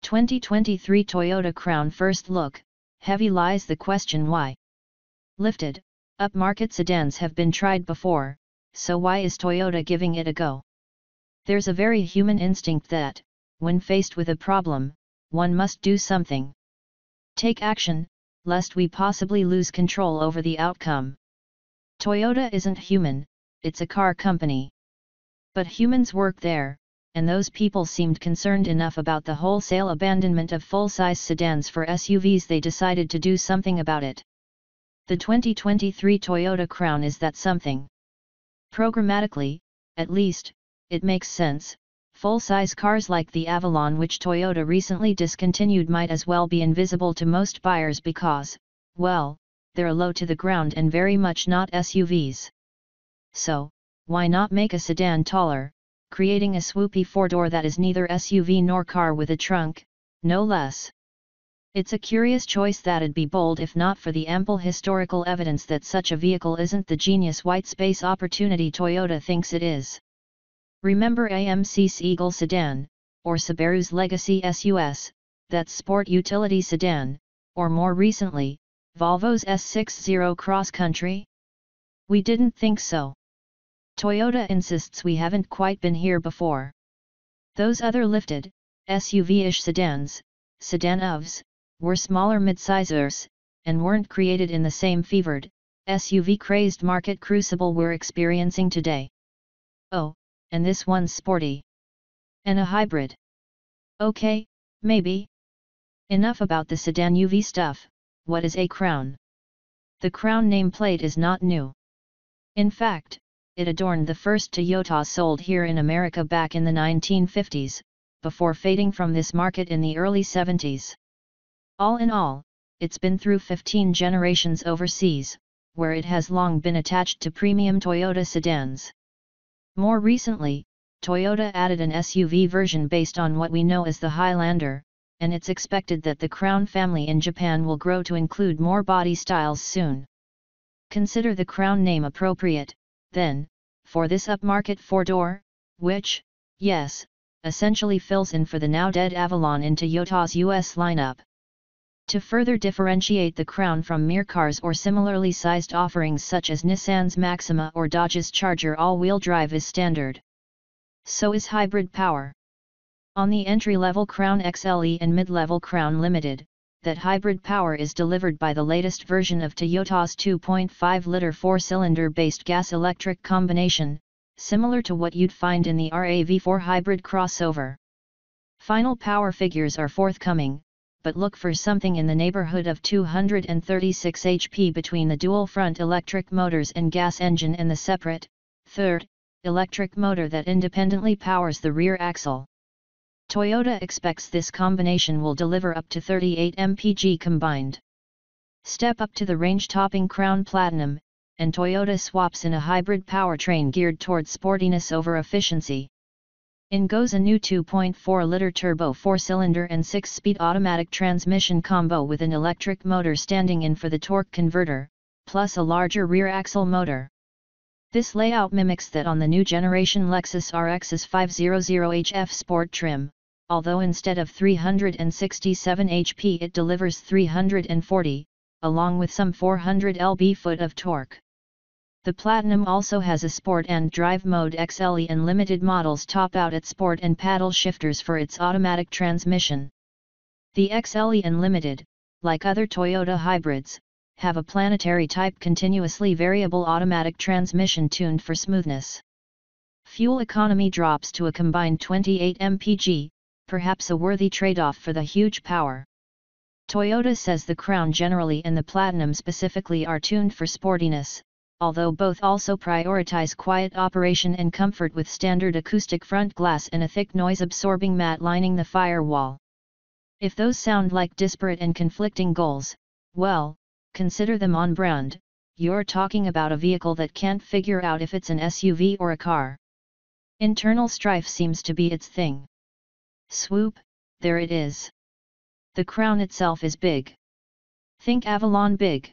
2023 Toyota Crown First Look. Heavy lies the question why. Lifted, upmarket sedans have been tried before, so why is Toyota giving it a go? There's a very human instinct that, when faced with a problem, one must do something. Take action, lest we possibly lose control over the outcome. Toyota isn't human, it's a car company. But humans work there, and those people seemed concerned enough about the wholesale abandonment of full-size sedans for SUVs they decided to do something about it. The 2023 Toyota Crown is that something. Programmatically, at least, it makes sense. Full-size cars like the Avalon, which Toyota recently discontinued, might as well be invisible to most buyers because, well, they're low to the ground and very much not SUVs. So, why not make a sedan taller, creating a swoopy four-door that is neither SUV nor car with a trunk, no less? It's a curious choice that'd be bold if not for the ample historical evidence that such a vehicle isn't the genius white space opportunity Toyota thinks it is. Remember AMC's Eagle sedan, or Subaru's Legacy SUS, that sport utility sedan, or more recently, Volvo's S60 Cross Country? We didn't think so. Toyota insists we haven't quite been here before. Those other lifted, SUV-ish sedans, sedan OVs, were smaller midsizers, and weren't created in the same fevered, SUV-crazed market crucible we're experiencing today. Oh, and this one's sporty. And a hybrid. Okay, maybe. Enough about the sedan UV stuff. What is a Crown? The Crown nameplate is not new. In fact, it adorned the first Toyotas sold here in America back in the 1950s, before fading from this market in the early 70s. All in all, it's been through 15 generations overseas, where it has long been attached to premium Toyota sedans. More recently, Toyota added an SUV version based on what we know as the Highlander, and it's expected that the Crown family in Japan will grow to include more body styles soon. Consider the Crown name appropriate, then, for this upmarket four-door, which, yes, essentially fills in for the now-dead Avalon in Toyota's US lineup. To further differentiate the Crown from mere cars or similarly sized offerings such as Nissan's Maxima or Dodge's Charger, all-wheel drive is standard. So is hybrid power. On the entry-level Crown XLE and mid-level Crown Limited, that hybrid power is delivered by the latest version of Toyota's 2.5-liter four-cylinder-based gas-electric combination, similar to what you'd find in the RAV4 hybrid crossover. Final power figures are forthcoming, but look for something in the neighborhood of 236 HP between the dual-front electric motors and gas engine and the separate, third, electric motor that independently powers the rear axle. Toyota expects this combination will deliver up to 38 mpg combined. Step up to the range-topping Crown Platinum, and Toyota swaps in a hybrid powertrain geared towards sportiness over efficiency. In goes a new 2.4-liter turbo 4-cylinder and 6-speed automatic transmission combo with an electric motor standing in for the torque converter, plus a larger rear axle motor. This layout mimics that on the new generation Lexus RX's 500hf Sport trim, although instead of 367 HP it delivers 340, along with some 400 lb-ft of torque. The Platinum also has a Sport and Drive mode. XLE and Limited models top out at Sport and paddle shifters for its automatic transmission. The XLE and Limited, like other Toyota hybrids, have a planetary-type continuously variable automatic transmission tuned for smoothness. Fuel economy drops to a combined 28 mpg, perhaps a worthy trade-off for the huge power. Toyota says the Crown generally and the Platinum specifically are tuned for sportiness, although both also prioritize quiet operation and comfort with standard acoustic front glass and a thick noise-absorbing mat lining the firewall. If those sound like disparate and conflicting goals, well, consider them on brand. You're talking about a vehicle that can't figure out if it's an SUV or a car. Internal strife seems to be its thing. Swoop, there it is. The Crown itself is big. Think Avalon big.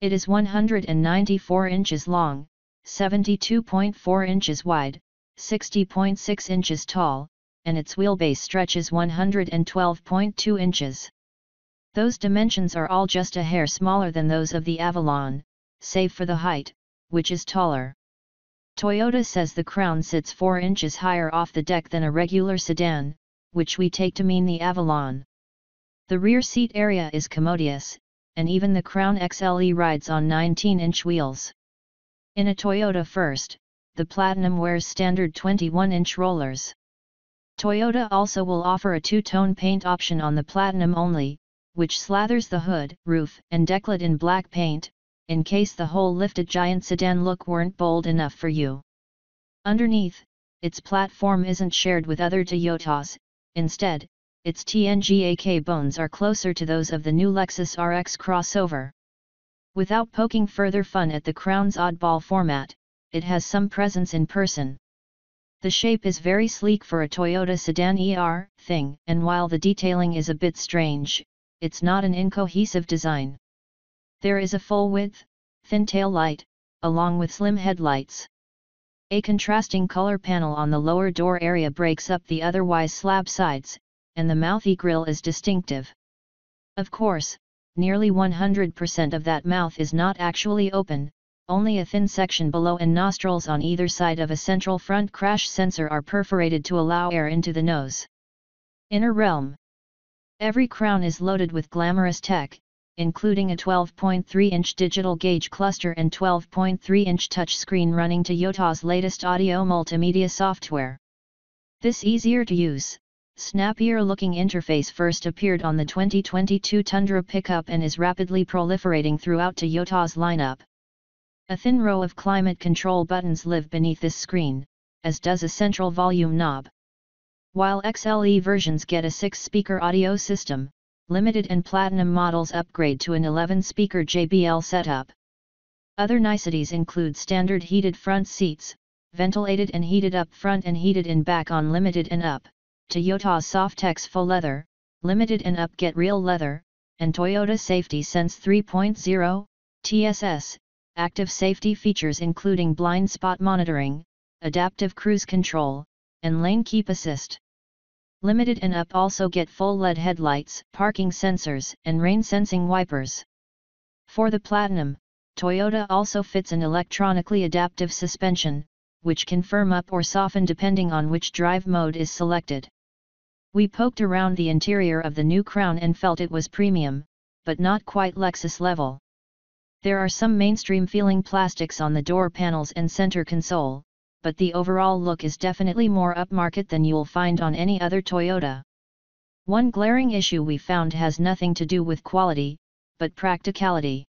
It is 194 inches long, 72.4 inches wide, 60.6 inches tall, and its wheelbase stretches 112.2 inches. Those dimensions are all just a hair smaller than those of the Avalon, save for the height, which is taller. Toyota says the Crown sits 4 inches higher off the deck than a regular sedan, which we take to mean the Avalon. The rear seat area is commodious, and even the Crown XLE rides on 19-inch wheels. In a Toyota First, the Platinum wears standard 21-inch rollers. Toyota also will offer a two-tone paint option on the Platinum only, which slathers the hood, roof, and decklet in black paint, in case the whole lifted giant sedan look weren't bold enough for you. Underneath, its platform isn't shared with other Toyotas, instead, its TNGAK bones are closer to those of the new Lexus RX crossover. Without poking further fun at the Crown's oddball format, it has some presence in person. The shape is very sleek for a Toyota sedan thing, and while the detailing is a bit strange, it's not an incohesive design. There is a full-width, thin tail light, along with slim headlights. A contrasting color panel on the lower door area breaks up the otherwise slab sides, and the mouthy grille is distinctive. Of course, nearly 100% of that mouth is not actually open, only a thin section below and nostrils on either side of a central front crash sensor are perforated to allow air into the nose. Inner realm. Every Crown is loaded with glamorous tech, including a 12.3-inch digital gauge cluster and 12.3-inch touchscreen running Toyota's latest audio multimedia software. This easier-to-use, snappier-looking interface first appeared on the 2022 Tundra pickup and is rapidly proliferating throughout Toyota's lineup. A thin row of climate control buttons live beneath this screen, as does a central volume knob. While XLE versions get a 6-speaker audio system, Limited and Platinum models upgrade to an 11-speaker JBL setup. Other niceties include standard heated front seats, ventilated and heated up front and heated in back on Limited and Up, Toyota's Softex faux leather, Limited and Up get real leather, and Toyota Safety Sense 3.0, TSS, active safety features including blind spot monitoring, adaptive cruise control, and lane keep assist. Limited and Up also get full LED headlights, parking sensors, and rain-sensing wipers. For the Platinum, Toyota also fits an electronically adaptive suspension, which can firm up or soften depending on which drive mode is selected. We poked around the interior of the new Crown and felt it was premium, but not quite Lexus level. There are some mainstream-feeling plastics on the door panels and center console, but the overall look is definitely more upmarket than you'll find on any other Toyota. One glaring issue we found has nothing to do with quality, but practicality.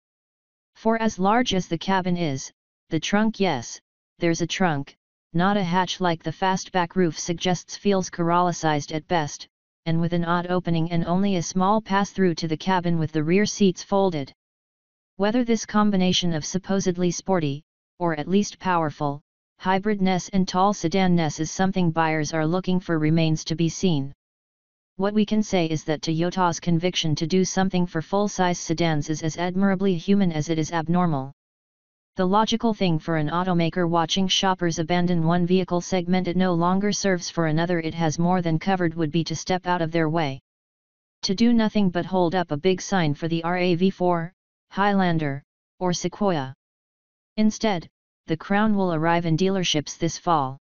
For as large as the cabin is, the trunk, yes, there's a trunk, not a hatch like the fastback roof suggests, feels Corolla-sized at best, and with an odd opening and only a small pass-through to the cabin with the rear seats folded. Whether this combination of supposedly sporty, or at least powerful, hybridness and tall sedanness is something buyers are looking for remains to be seen. What we can say is that Toyota's conviction to do something for full-size sedans is as admirably human as it is abnormal. The logical thing for an automaker watching shoppers abandon one vehicle segment it no longer serves for another it has more than covered would be to step out of their way. To do nothing but hold up a big sign for the RAV4, Highlander, or Sequoia. Instead, the Crown will arrive in dealerships this fall.